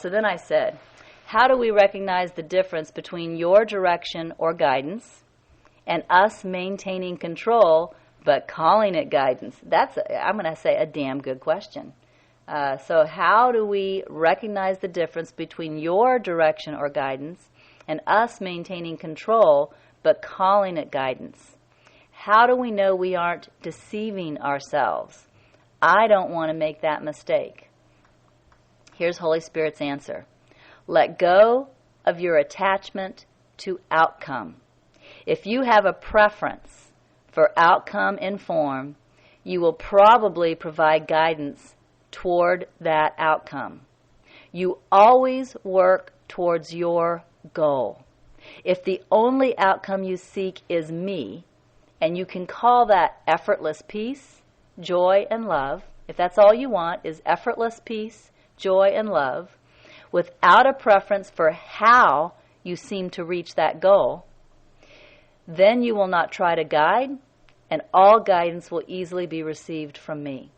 So then I said, how do we recognize the difference between your direction or guidance and us maintaining control but calling it guidance? That's, I'm going to say, a damn good question. So how do we recognize the difference between your direction or guidance and us maintaining control but calling it guidance? How do we know we aren't deceiving ourselves? I don't want to make that mistake. Here's Holy Spirit's answer. Let go of your attachment to outcome. If you have a preference for outcome in form, you will probably provide guidance toward that outcome. You always work towards your goal. If the only outcome you seek is me, and you can call that effortless peace, joy, and love, if that's all you want is effortless peace, joy, and love, without a preference for how you seem to reach that goal, then you will not try to guide, and all guidance will easily be received from me.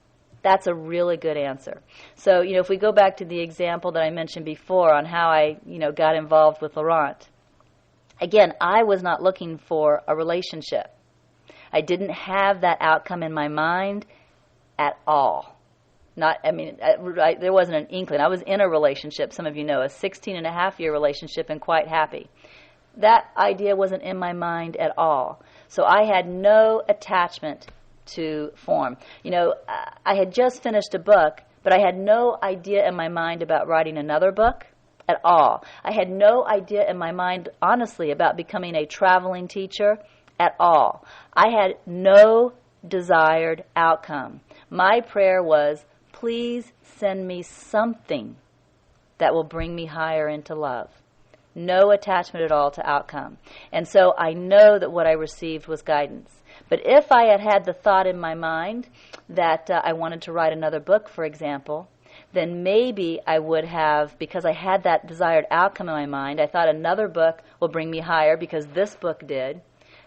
That's a really good answer. So, if we go back to the example that I mentioned before on how I, got involved with Laurent, again, I was not looking for a relationship. I didn't have that outcome in my mind at all. There wasn't an inkling. I was in a relationship, some of you know, a 16-and-a-half-year relationship and quite happy. That idea wasn't in my mind at all. So I had no attachment to form. I had just finished a book, but I had no idea in my mind about writing another book at all. I had no idea in my mind, honestly, about becoming a traveling teacher at all. I had no desired outcome. My prayer was, please send me something that will bring me higher into love. No attachment at all to outcome. And so I know that what I received was guidance. But if I had had the thought in my mind that I wanted to write another book, for example, then maybe I would have, because I had that desired outcome in my mind, I thought another book will bring me higher because this book did,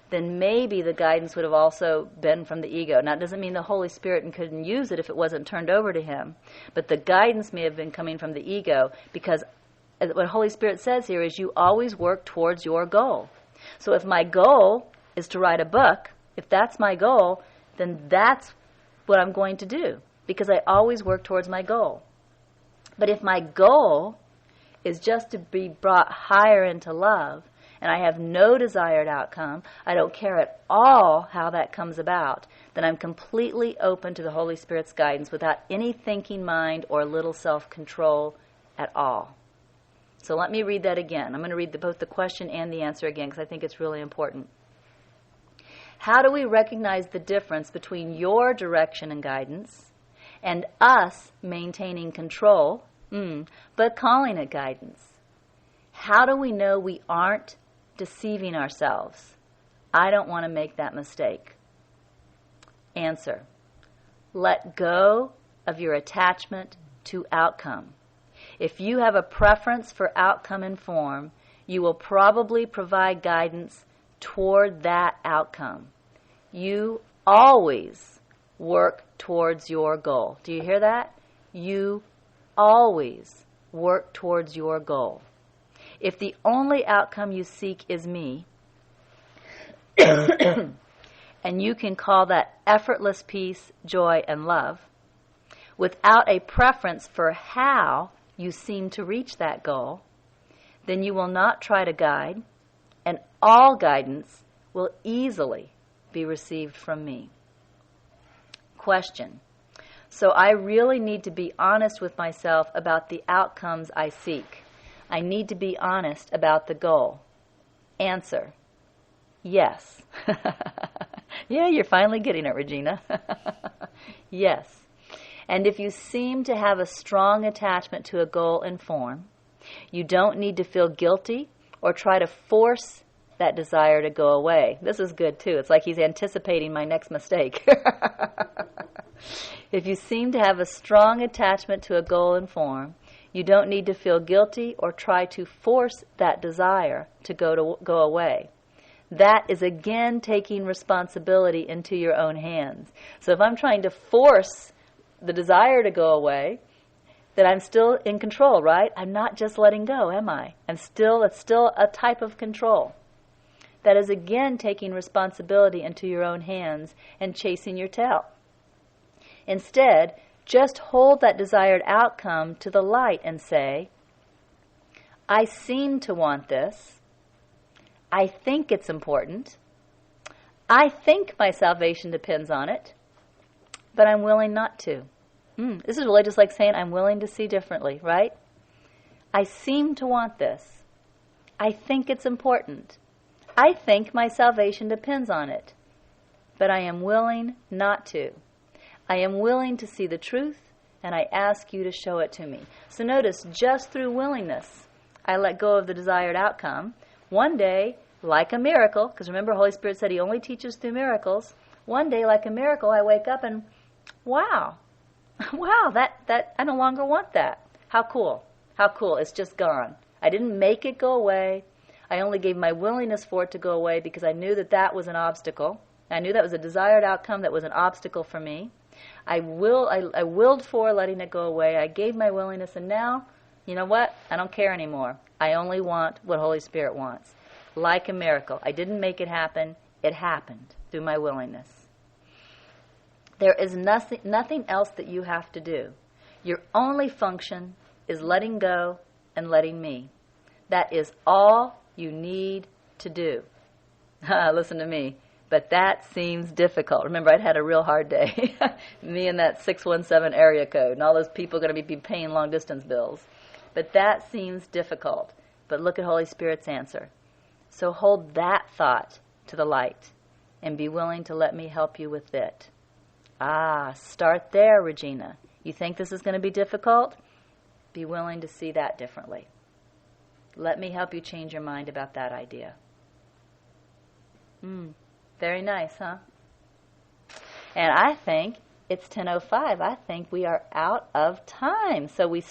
then maybe the guidance would have also been from the ego. Now, it doesn't mean the Holy Spirit couldn't use it if it wasn't turned over to him, but the guidance may have been coming from the ego, because what Holy Spirit says here is you always work towards your goal. So if my goal is to write a book, if that's my goal, then that's what I'm going to do, because I always work towards my goal. But if my goal is just to be brought higher into love, and I have no desired outcome, I don't care at all how that comes about, then I'm completely open to the Holy Spirit's guidance without any thinking mind or little self-control at all. So let me read that again. I'm going to read both the question and the answer again because I think it's really important. How do we recognize the difference between your direction and guidance and us maintaining control, but calling it guidance? How do we know we aren't deceiving ourselves? I don't want to make that mistake. Answer. Let go of your attachment to outcome. If you have a preference for outcome and form, you will probably provide guidance toward that outcome. You always work towards your goal. Do you hear that? You always work towards your goal. If the only outcome you seek is me, and you can call that effortless peace, joy, and love, without a preference for how you seem to reach that goal, then you will not try to guide, and all guidance will easily be received from me. Question. So I really need to be honest with myself about the outcomes I seek. I need to be honest about the goal. Answer. Yes. Yeah, you're finally getting it, Regina. Yes. And if you seem to have a strong attachment to a goal and form, you don't need to feel guilty or try to force that desire to go away. This is good, too. It's like he's anticipating my next mistake. If you seem to have a strong attachment to a goal and form, you don't need to feel guilty or try to force that desire to go away. That is again taking responsibility into your own hands. So if I'm trying to force the desire to go away, that I'm still in control, right? I'm not just letting go, am I? It's still a type of control. That is again taking responsibility into your own hands and chasing your tail. Instead, just hold that desired outcome to the light and say, I seem to want this. I think it's important. I think my salvation depends on it, but I'm willing not to. This is really just like saying I'm willing to see differently, right? I seem to want this. I think it's important. I think my salvation depends on it, but I am willing not to. I am willing to see the truth, and I ask you to show it to me. So notice, just through willingness, I let go of the desired outcome. One day, like a miracle, because remember, Holy Spirit said He only teaches through miracles. One day, like a miracle, I wake up and, wow, that I no longer want that. How cool. How cool. It's just gone. I didn't make it go away. I only gave my willingness for it to go away because I knew that was an obstacle. I knew that was a desired outcome that was an obstacle for me. I willed for letting it go away. I gave my willingness, and now, you know what? I don't care anymore. I only want what Holy Spirit wants. Like a miracle. I didn't make it happen. It happened through my willingness. There is nothing else that you have to do. Your only function is letting go and letting me. That is all you need to do. Listen to me. But that seems difficult. Remember, I'd had a real hard day. Me and that 617 area code, and all those people are going to be paying long-distance bills. But that seems difficult. But look at Holy Spirit's answer. So hold that thought to the light and be willing to let me help you with it. Start there, Regina. You think this is going to be difficult? Be willing to see that differently. Let me help you change your mind about that idea. Very nice, huh? And I think it's 10:05. I think we are out of time. So we